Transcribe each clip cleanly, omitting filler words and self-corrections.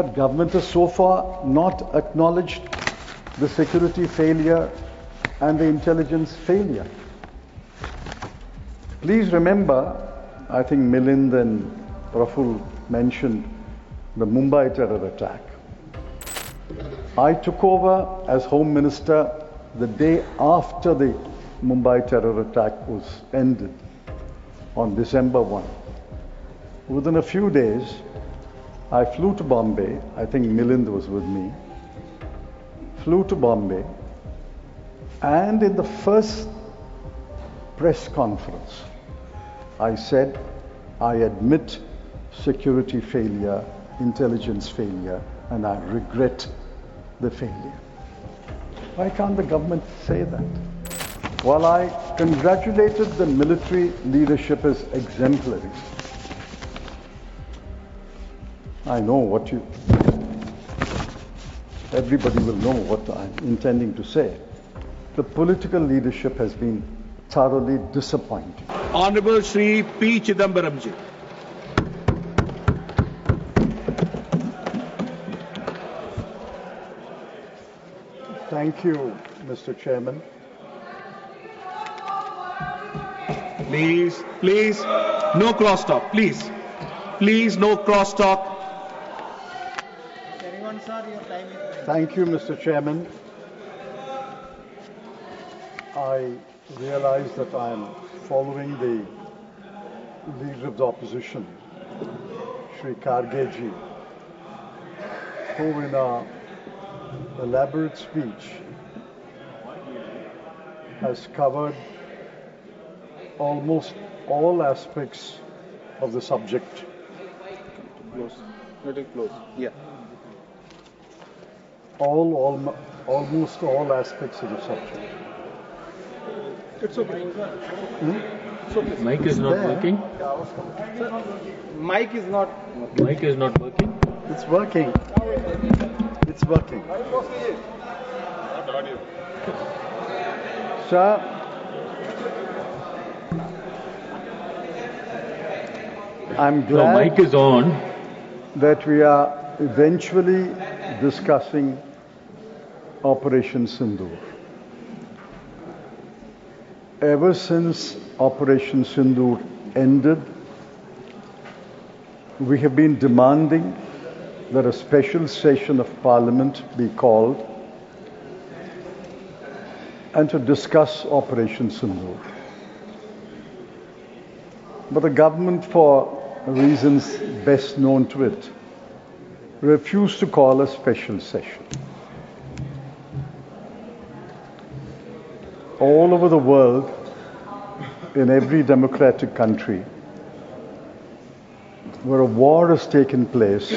But government has so far not acknowledged the security failure and the intelligence failure. Please remember, I think Milind and Praful mentioned the Mumbai terror attack. I took over as Home Minister the day after the Mumbai terror attack was ended on December 1. Within a few days, I flew to Bombay. I think Milind was with me. Flew to Bombay, and in the first press conference, I said, I admit security failure, intelligence failure, and I regret the failure. Why can't the government say that? While I congratulated the military leadership as exemplary, I know what everybody will know what I'm intending to say. The political leadership has been thoroughly disappointing. Honorable Shri P. Chidambaram ji. Thank you, Mr. Chairman. Please, no cross-talk, please. Please, no cross-talk. Thank you, Mr. Chairman. I realize that I am following the Leader of the Opposition, Shri Kharge ji, who in an elaborate speech has covered almost all aspects of the subject. Let it close. Yeah. Almost all aspects of the subject. It's okay. It's okay. Mic is not working. Mic is not. Mic is not working. It's working. It's working. Sir, I'm glad No, mic is on. that we are eventually discussing Operation Sindoor. Ever since Operation Sindoor ended, we have been demanding that a special session of Parliament be called and to discuss Operation Sindoor. But the government, for reasons best known to it, refused to call a special session. All over the world, in every democratic country, where a war has taken place,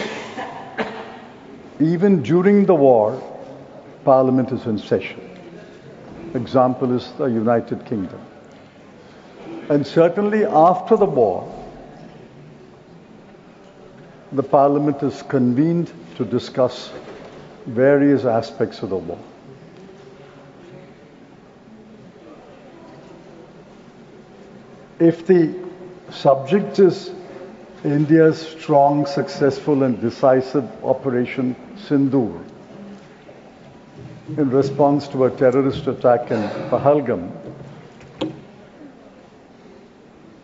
even during the war, Parliament is in session. Example is the United Kingdom. And certainly after the war, the Parliament is convened to discuss various aspects of the war. If the subject is India's strong, successful and decisive Operation Sindoor in response to a terrorist attack in Pahalgam,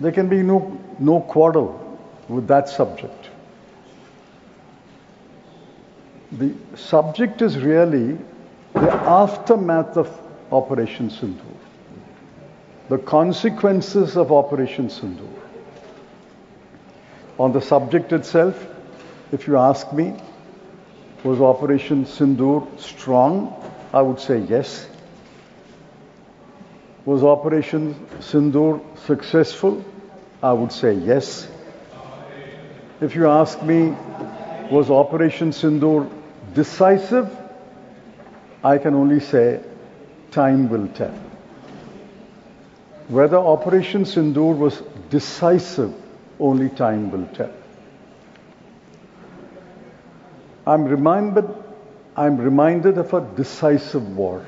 there can be no quarrel with that subject. The subject is really the aftermath of Operation Sindoor, the consequences of Operation Sindoor. On the subject itself, if you ask me, was Operation Sindoor strong? I would say yes. Was Operation Sindoor successful? I would say yes. If you ask me, was Operation Sindoor decisive? I can only say time will tell. Whether Operation Sindoor was decisive, only time will tell. I'm reminded of a decisive war.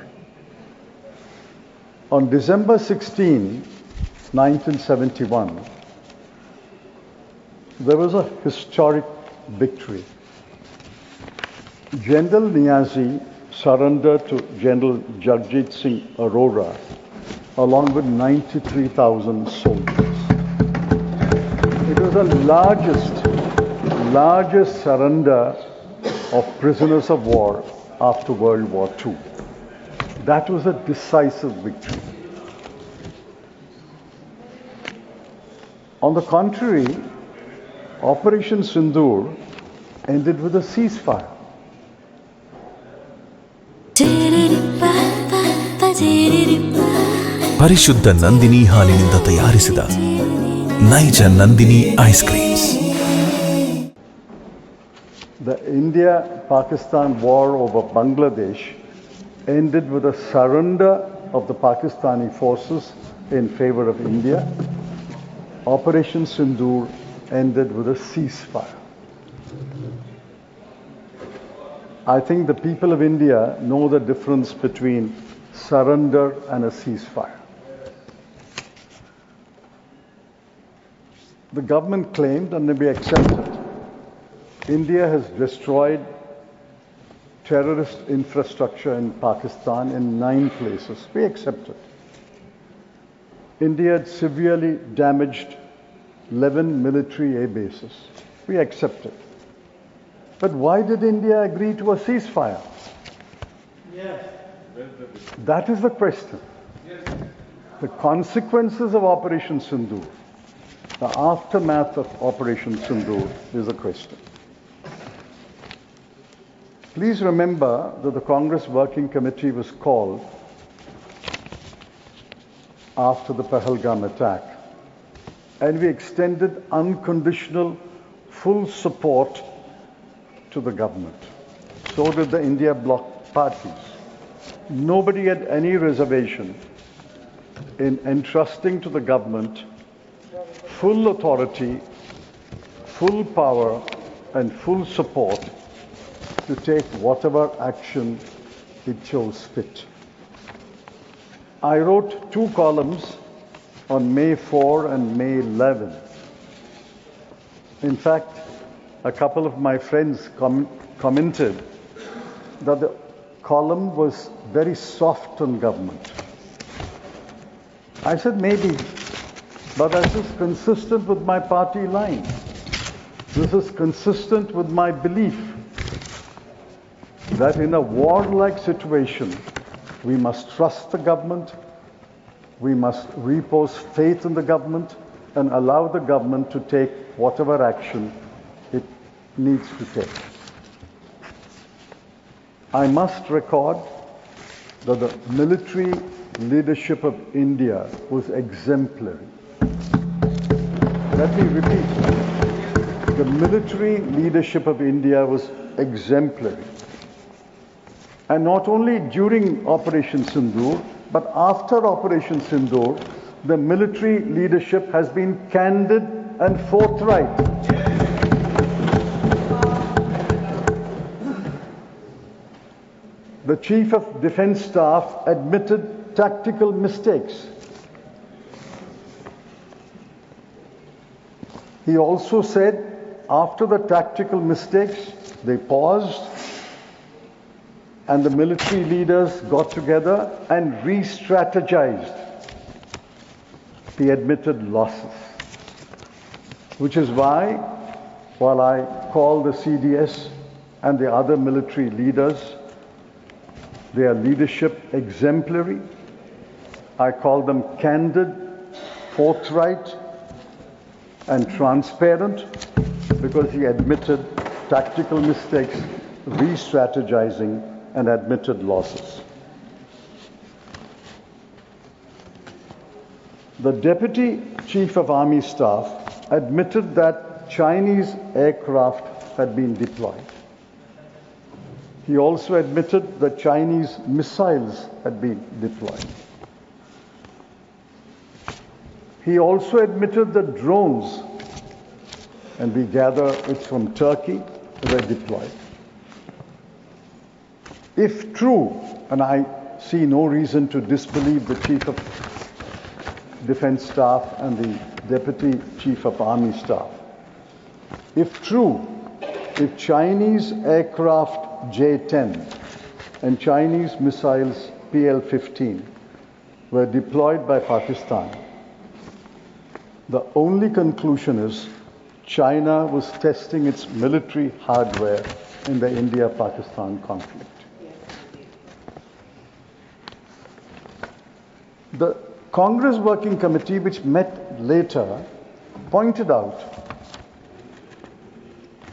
On December 16, 1971, there was a historic victory. General Niazi surrendered to General Jagjit Singh Arora along with 93,000 soldiers. It was the largest surrender of prisoners of war after World War II. That was a decisive victory. On the contrary, Operation Sindoor ended with a ceasefire. ಪರಿಶುದ್ಧ ನಂದಿನಿ ಹಾಲಿನಿಂದ ತಯಾರಿಸಿದ ನೈಜ Nandini ice creams. The India-Pakistan war over Bangladesh ended with a surrender of the Pakistani forces in favor of India. Operation Sindoor ended with a ceasefire. I think the people of India know the difference between surrender and a ceasefire. The government claimed, and we accepted, India has destroyed terrorist infrastructure in Pakistan in 9 places. We accepted. India had severely damaged 11 military air bases. We accepted. But why did India agree to a ceasefire? Yes. That is the question. Yes. The consequences of Operation Sindoor, the aftermath of Operation Sindoor is the question. Please remember that the Congress Working Committee was called after the Pahalgam attack, and we extended unconditional full support to the government. So did the India bloc parties. Nobody had any reservation in entrusting to the government full authority, full power, and full support to take whatever action it chose fit. I wrote 2 columns on May 4 and May 11. In fact, a couple of my friends commented that the column was very soft on government. I said maybe, but this is consistent with my party line. This is consistent with my belief that in a war-like situation, we must trust the government, we must repose faith in the government, and allow the government to take whatever action it needs to take. I must record that the military leadership of India was exemplary. Let me repeat. The military leadership of India was exemplary. And not only during Operation Sindoor, but after Operation Sindoor, the military leadership has been candid and forthright. The Chief of Defence Staff admitted tactical mistakes. He also said after the tactical mistakes, they paused and the military leaders got together and re-strategized. He admitted losses, which is why, while I call the CDS and the other military leaders, their leadership exemplary, I call them candid, forthright, and transparent, because he admitted tactical mistakes, re-strategizing, and admitted losses. The Deputy Chief of Army Staff admitted that Chinese aircraft had been deployed. He also admitted that Chinese missiles had been deployed. He also admitted that drones, and we gather it's from Turkey, were deployed. If true, and I see no reason to disbelieve the Chief of Defence Staff and the Deputy Chief of Army Staff, if true, if Chinese aircraft J-10 and Chinese missiles PL-15 were deployed by Pakistan, the only conclusion is China was testing its military hardware in the India-Pakistan conflict. The Congress Working Committee, which met later, pointed out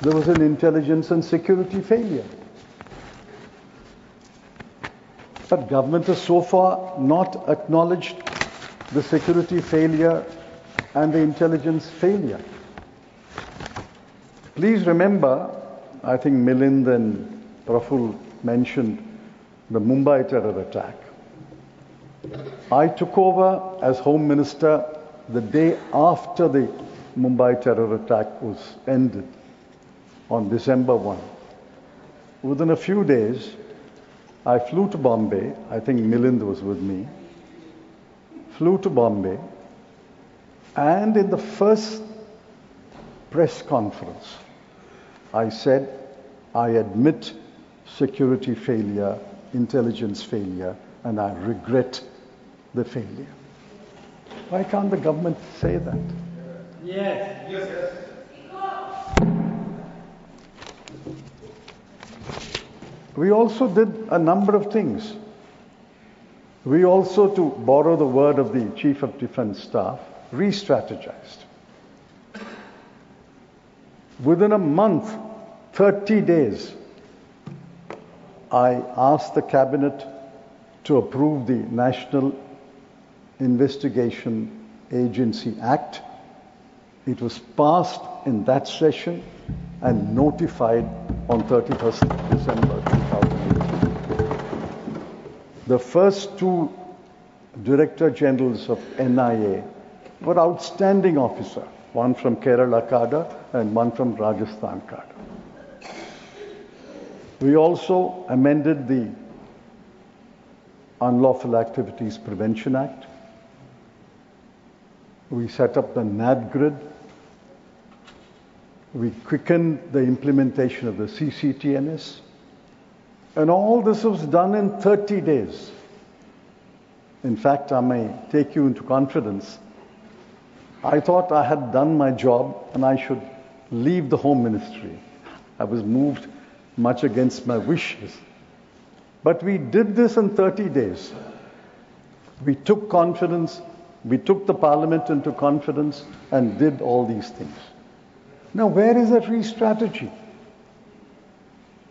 there was an intelligence and security failure. But government has so far not acknowledged the security failure and the intelligence failure. Please remember, I think Milind and Praful mentioned the Mumbai terror attack. I took over as Home Minister the day after the Mumbai terror attack was ended on December 1. Within a few days, I flew to Bombay. I think Milind was with me. Flew to Bombay, and in the first press conference, I said, I admit security failure, intelligence failure, and I regret the failure. Why can't the government say that? Yes. We also did a number of things. We also, to borrow the word of the Chief of Defence Staff, re-strategized. Within a month, 30 days, I asked the Cabinet to approve the National Investigation Agency Act. It was passed in that session and notified on 31st December 2018. The first two Director Generals of NIA were outstanding officers, one from Kerala cadre and one from Rajasthan cadre. We also amended the Unlawful Activities Prevention Act. We set up the NAD grid. We quickened the implementation of the CCTNS. And all this was done in 30 days. In fact, I may take you into confidence. I thought I had done my job and I should leave the Home Ministry. I was moved much against my wishes. But we did this in 30 days. We took confidence, we took the Parliament into confidence and did all these things. Now, where is that re-strategy?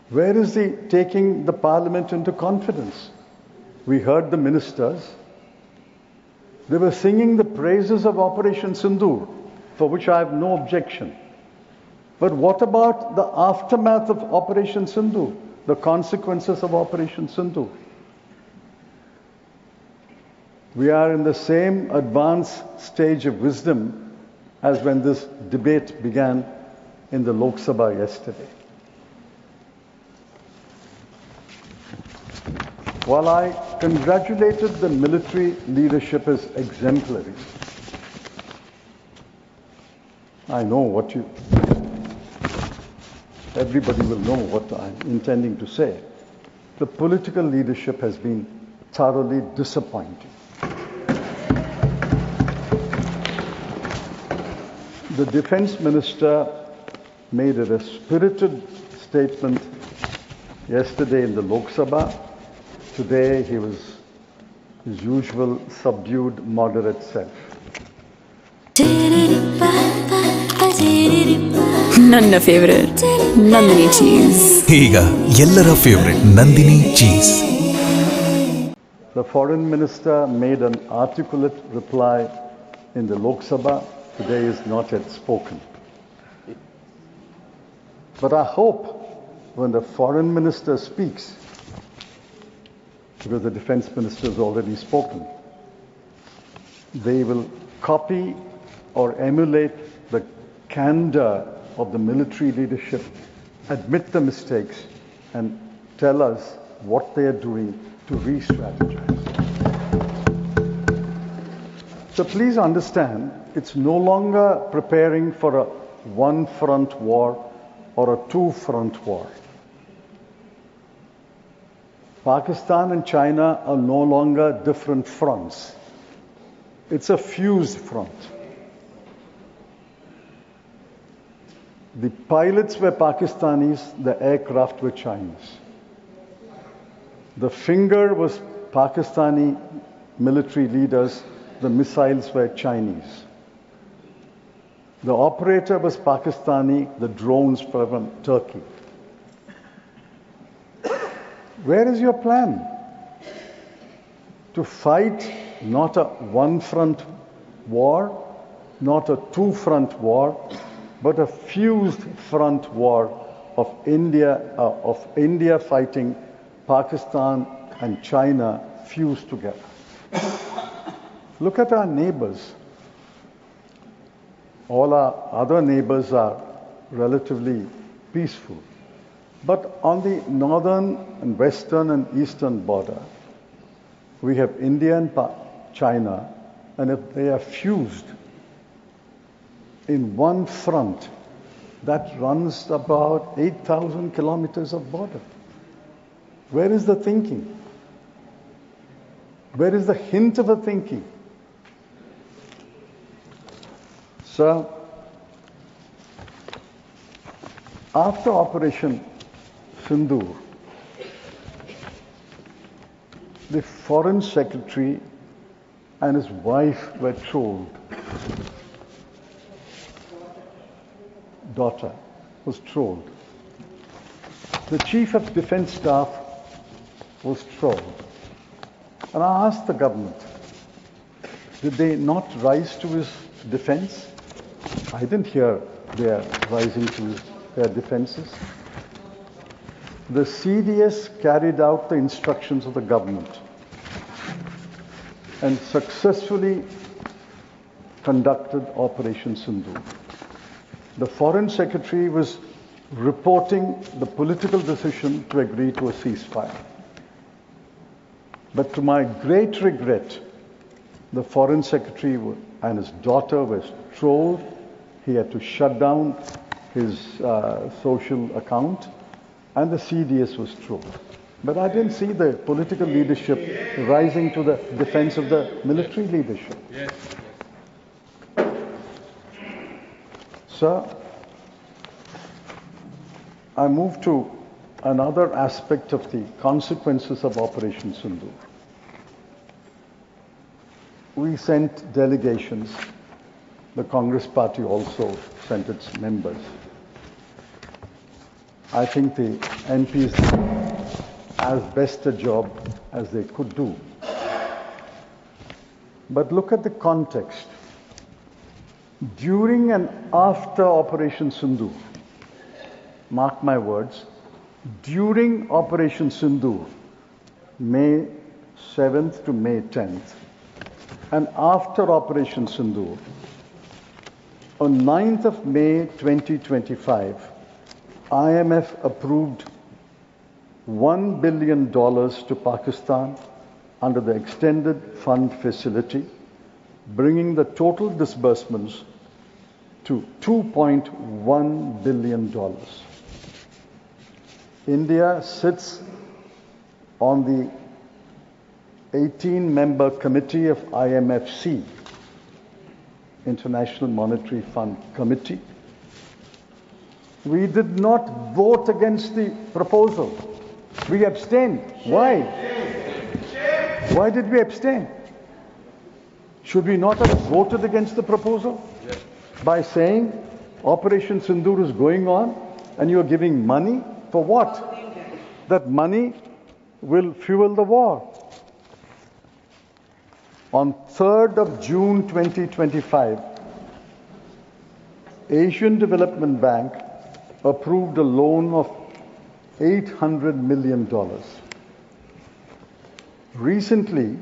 Where is the taking the Parliament into confidence? We heard the ministers. They were singing the praises of Operation Sindoor, for which I have no objection. But what about the aftermath of Operation Sindoor, the consequences of Operation Sindoor? We are in the same advanced stage of wisdom as when this debate began in the Lok Sabha yesterday. While I congratulated the military leadership as exemplary, I know what everybody will know what I'm intending to say. The political leadership has been thoroughly disappointing. The Defence Minister made a spirited statement yesterday in the Lok Sabha. Today he was his usual subdued, moderate self. ನನ್ನ favourite Nandini cheese. ಈಗ ಎಲ್ಲರ favourite Nandini cheese. The Foreign Minister made an articulate reply in the Lok Sabha. Today is not yet spoken. But I hope when the Foreign Minister speaks, because the Defence Minister has already spoken, they will copy or emulate the candor of the military leadership, admit the mistakes, and tell us what they are doing to re-strategize. So please understand, it's no longer preparing for a one-front war or a two-front war. Pakistan and China are no longer different fronts. It's a fused front. The pilots were Pakistanis, the aircraft were Chinese. The finger was Pakistani military leaders, the missiles were Chinese. The operator was Pakistani, the drones were from Turkey. Where is your plan? To fight not a one-front war, not a two-front war, but a fused front war of India fighting Pakistan and China fused together. Look at our neighbors. All our other neighbors are relatively peaceful. But on the northern and western and eastern border, we have India and China, and if they are fused in one front, that runs about 8,000 kilometers of border. Where is the thinking? Where is the hint of a thinking? So, after Operation Sindoor, the Foreign Secretary and his wife were trolled. Daughter was trolled. The Chief of Defence Staff was trolled. And I asked the government, did they not rise to his defence? I didn't hear they are rising to their defences. The CDS carried out the instructions of the government and successfully conducted Operation Sindoor. The Foreign Secretary was reporting the political decision to agree to a ceasefire. But to my great regret, the Foreign Secretary and his daughter were trolled. He had to shut down his social account, and the CDS was trolled. But I didn't see the political leadership rising to the defense of the military leadership. Yes. So, I move to another aspect of the consequences of Operation Sindoor. We sent delegations. The Congress Party also sent its members. I think the MPs did as best a job as they could do. But look at the context. During and after Operation Sindoor, mark my words, during Operation Sindoor, May 7th to May 10th, and after Operation Sindoor, on 9th of May 2025, IMF approved $1 billion to Pakistan under the Extended Fund Facility, bringing the total disbursements to $2.1 billion. India sits on the 18-member committee of IMFC, International Monetary Fund Committee. We did not vote against the proposal. We abstained. Why? Why did we abstain? Should we not have voted against the proposal? Yes. By saying Operation Sindoor is going on and you are giving money for what? That money will fuel the war. On 3rd of June 2025, Asian Development Bank approved a loan of $800 million. Recently,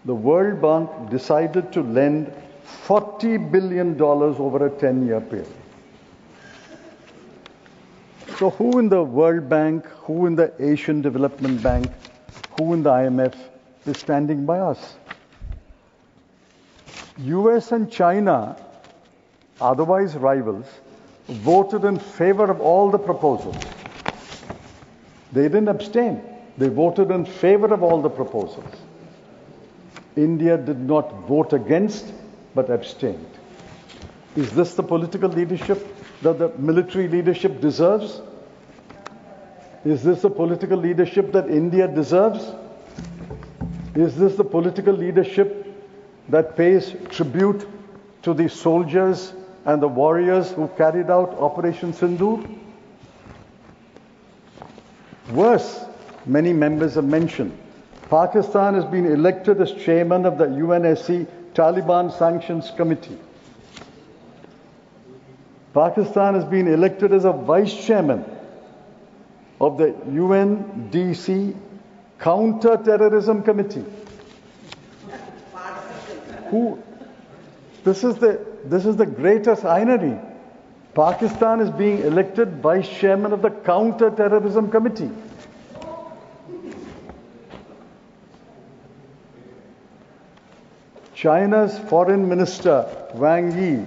the World Bank decided to lend $40 billion over a 10-year period. So who in the World Bank, who in the Asian Development Bank, who in the IMF is standing by us? US and China, otherwise rivals, voted in favor of all the proposals. They didn't abstain. They voted in favor of all the proposals. India did not vote against, but abstained. Is this the political leadership that the military leadership deserves? Is this the political leadership that India deserves? Is this the political leadership that pays tribute to the soldiers and the warriors who carried out Operation Sindoor? Worse, many members have mentioned, Pakistan has been elected as chairman of the UNSC Taliban Sanctions Committee. Pakistan has been elected as a vice chairman of the UNDC Counter-Terrorism Committee. This is the greatest irony. Pakistan is being elected vice chairman of the Counter-Terrorism Committee. China's Foreign Minister Wang Yi,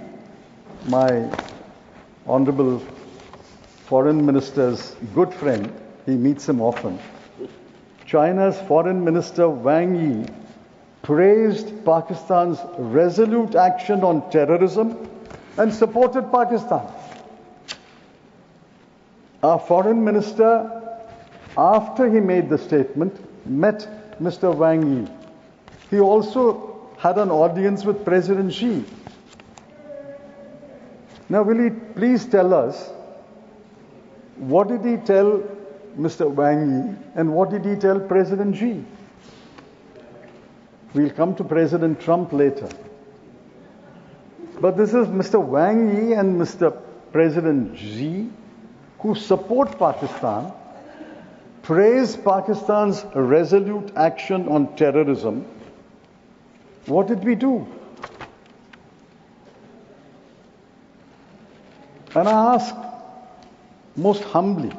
my honorable Foreign Minister's good friend, he meets him often. China's Foreign Minister Wang Yi praised Pakistan's resolute action on terrorism and supported Pakistan. Our Foreign Minister, after he made the statement, met Mr. Wang Yi. He also had an audience with President Xi. Now, will he please tell us, what did he tell Mr. Wang Yi and what did he tell President Xi? We'll come to President Trump later. But this is Mr. Wang Yi and Mr. President Xi who support Pakistan, praise Pakistan's resolute action on terrorism. What did we do? And I ask most humbly,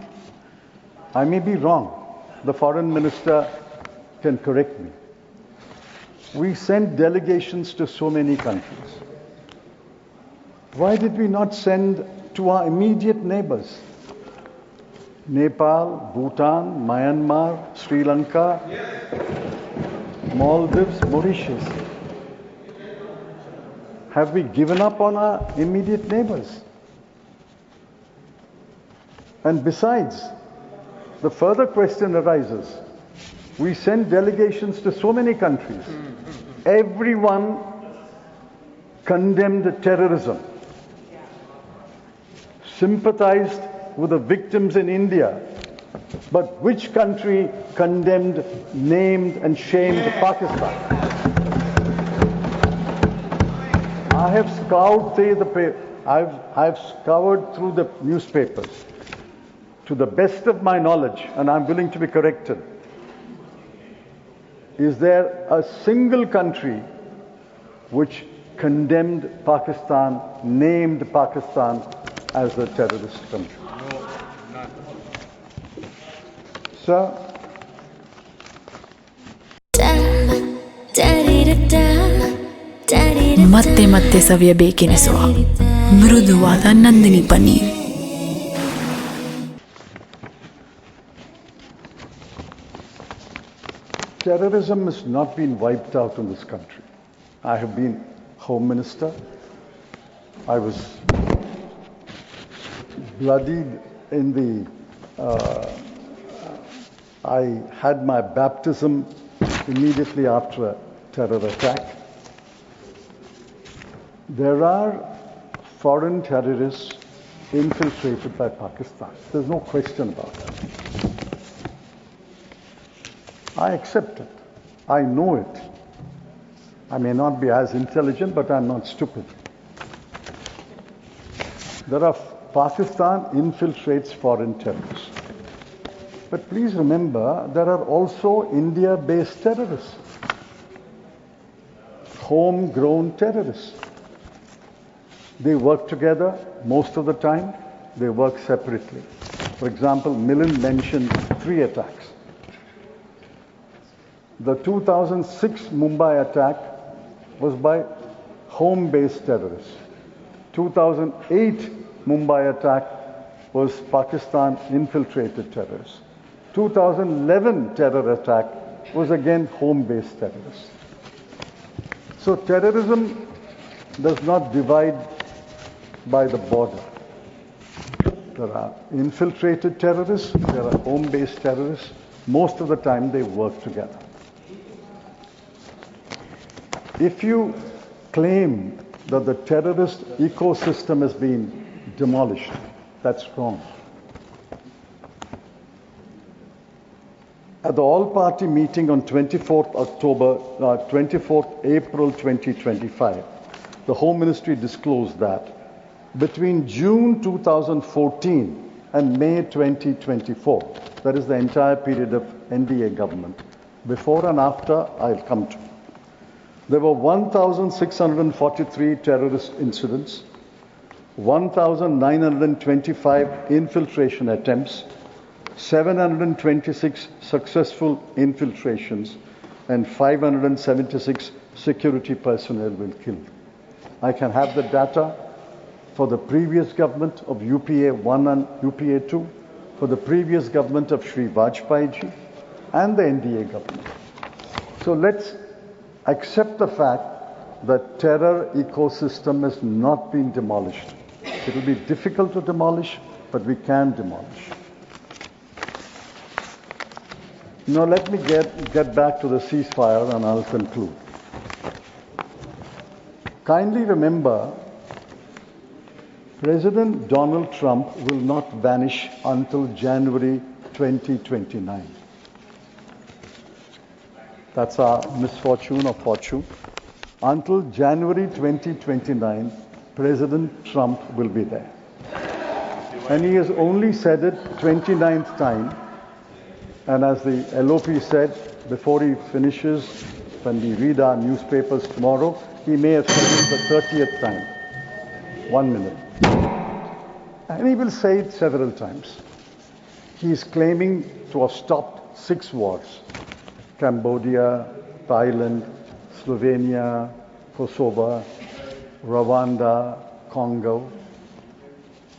I may be wrong, the foreign minister can correct me. We sent delegations to so many countries. Why did we not send to our immediate neighbors? Nepal, Bhutan, Myanmar, Sri Lanka, Maldives, Mauritius. Have we given up on our immediate neighbors? And besides, the further question arises. We send delegations to so many countries. Everyone condemned terrorism, sympathized with the victims in India. But which country condemned, named and shamed Pakistan? I have scoured through the newspapers to the best of my knowledge, and I'm willing to be corrected. Is there a single country which condemned Pakistan, named Pakistan as a terrorist country? No, Sir? ಮತ್ತೆ ಮತ್ತೆ ಸವಿಯಬೇಕೆನಿಸುವ ಮೃದುವಾದ Nandini paneer. Terrorism has not been wiped out in this country. I have been Home Minister. I was bloodied in the... I had my baptism immediately after a terror attack. There are foreign terrorists infiltrated by Pakistan. There's no question about that. I accept it. I know it. I may not be as intelligent, but I'm not stupid. Pakistan infiltrates foreign terrorists. But please remember, there are also India-based terrorists, homegrown terrorists. They work together most of the time. They work separately. For example, Milind mentioned 3 attacks. The 2006 Mumbai attack was by home-based terrorists. 2008 Mumbai attack was Pakistan infiltrated terrorists. 2011 terror attack was again home-based terrorists. So terrorism does not divide by the border. There are infiltrated terrorists, there are home-based terrorists. Most of the time they work together. If you claim that the terrorist ecosystem has been demolished, that's wrong. At the all-party meeting on 24th April 2025, the Home Ministry disclosed that between June 2014 and May 2024, that is the entire period of NDA government, before and after I'll come to, there were 1,643 terrorist incidents, 1,925 infiltration attempts, 726 successful infiltrations, and 576 security personnel were killed. I can have the data for the previous government of UPA 1 and UPA 2, for the previous government of Sri Vajpayee ji, and the NDA government. So let's accept the fact that terror ecosystem has not been demolished. It will be difficult to demolish, but we can demolish. Now let me get back to the ceasefire and I'll conclude. Kindly remember, President Donald Trump will not vanish until January 2029. That's our misfortune or fortune. Until January 2029, President Trump will be there. And he has only said it 29th time. And as the LOP said, before he finishes, when we read our newspapers tomorrow, he may have said it the 30th time. 1 minute. And he will say it several times. He is claiming to have stopped 6 wars. Cambodia, Thailand, Slovenia, Kosovo, Rwanda, Congo,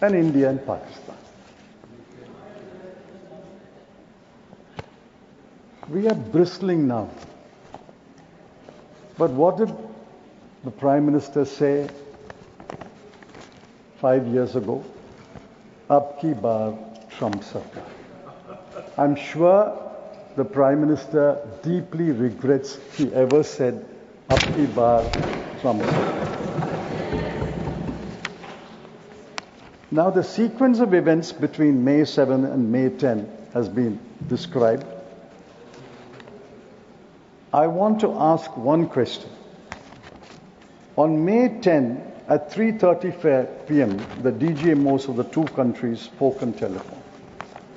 and India and Pakistan. We are bristling now. But what did the Prime Minister say 5 years ago? Ab ki baar Trump sarkar. I'm sure the Prime Minister deeply regrets he ever said ab ki baar Trump sarkar. Now the sequence of events between May 7 and May 10 has been described. I want to ask one question. On May 10 at 3:30 p.m., the DGMOs of the two countries spoke on telephone.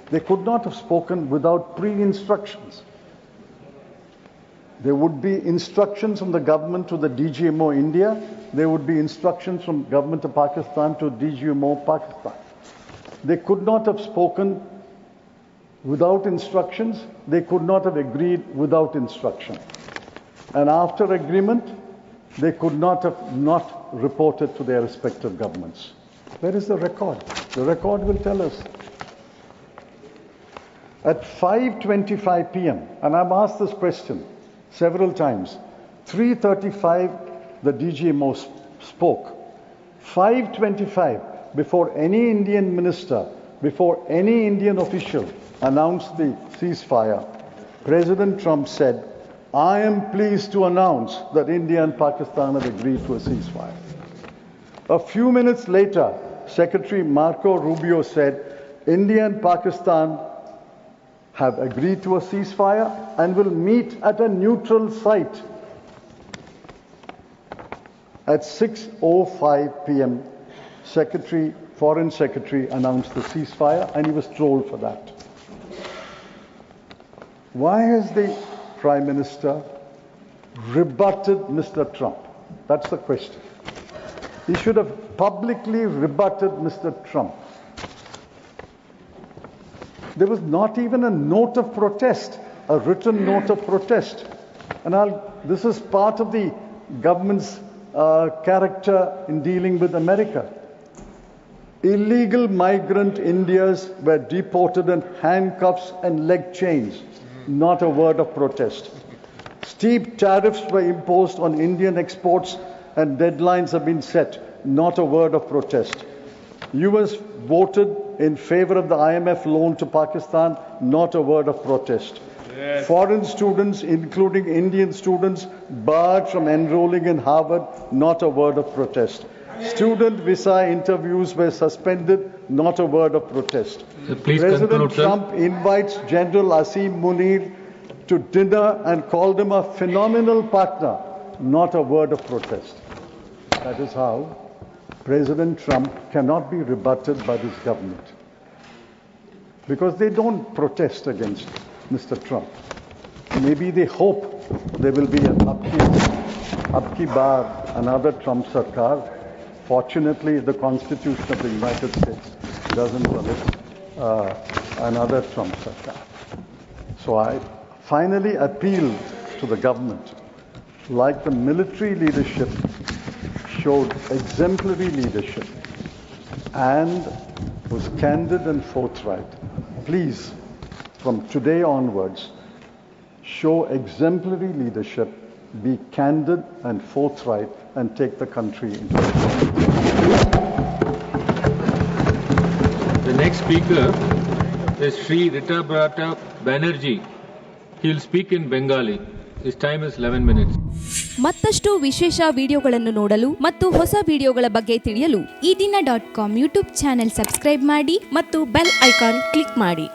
They could not have spoken without pre-instructions. There would be instructions from the government to the DGMO India. There would be instructions from government of Pakistan to DGMO Pakistan. They could not have spoken without instructions. They could not have agreed without instruction. And after agreement, they could not have not reported to their respective governments. Where is the record? The record will tell us. At 5:25 p.m., and I've asked this question several times, 3:35 the DGMO spoke. 5:25, before any Indian minister, before any Indian official announced the ceasefire, President Trump said, I am pleased to announce that India and Pakistan have agreed to a ceasefire. A few minutes later, Secretary Marco Rubio said, India and Pakistan have agreed to a ceasefire and will meet at a neutral site. At 6:05 p.m., Foreign Secretary announced the ceasefire and he was trolled for that. Why has the Prime Minister rebutted Mr. Trump? That's the question. He should have publicly rebutted Mr. Trump. There was not even a note of protest, a written note of protest. And this is part of the government's character in dealing with America. Illegal migrant Indians were deported in handcuffs and leg chains. Not a word of protest. Steep tariffs were imposed on Indian exports and deadlines have been set. Not a word of protest. US voted in favor of the IMF loan to Pakistan. Not a word of protest. Yes. Foreign students, including Indian students, barred from enrolling in Harvard. Not a word of protest. Student visa interviews were suspended. Not a word of protest. Please President conclude, Trump invites General Asim Munir to dinner and called him a phenomenal partner. Not a word of protest. That is how President Trump cannot be rebutted by this government. Because they don't protest against Mr. Trump. Maybe they hope there will be an abki bar, another Trump Sarkar. Fortunately, the Constitution of the United States doesn't permit another Trump Sarkar. So I finally appeal to the government, like the military leadership showed exemplary leadership and was candid and forthright. Please, from today onwards, show exemplary leadership, be candid and forthright, and take the country into the future. The next speaker is Sri Chidambaram Banerjee. He will speak in Bengali. His time is 11 minutes. ಮತ್ತಷ್ಟು ವಿಶೇಷ ವಿಡಿಯೋಗಳನ್ನು ನೋಡಲು ಮತ್ತು ಹೊಸ ವಿಡಿಯೋಗಳ ಬಗ್ಗೆ ತಿಳಿಯಲು eedina.com YouTube channel subscribe ಮಾಡಿ ಮತ್ತು ಬೆಲ್ ಐಕಾನ್ ಕ್ಲಿಕ್ ಮಾಡಿ.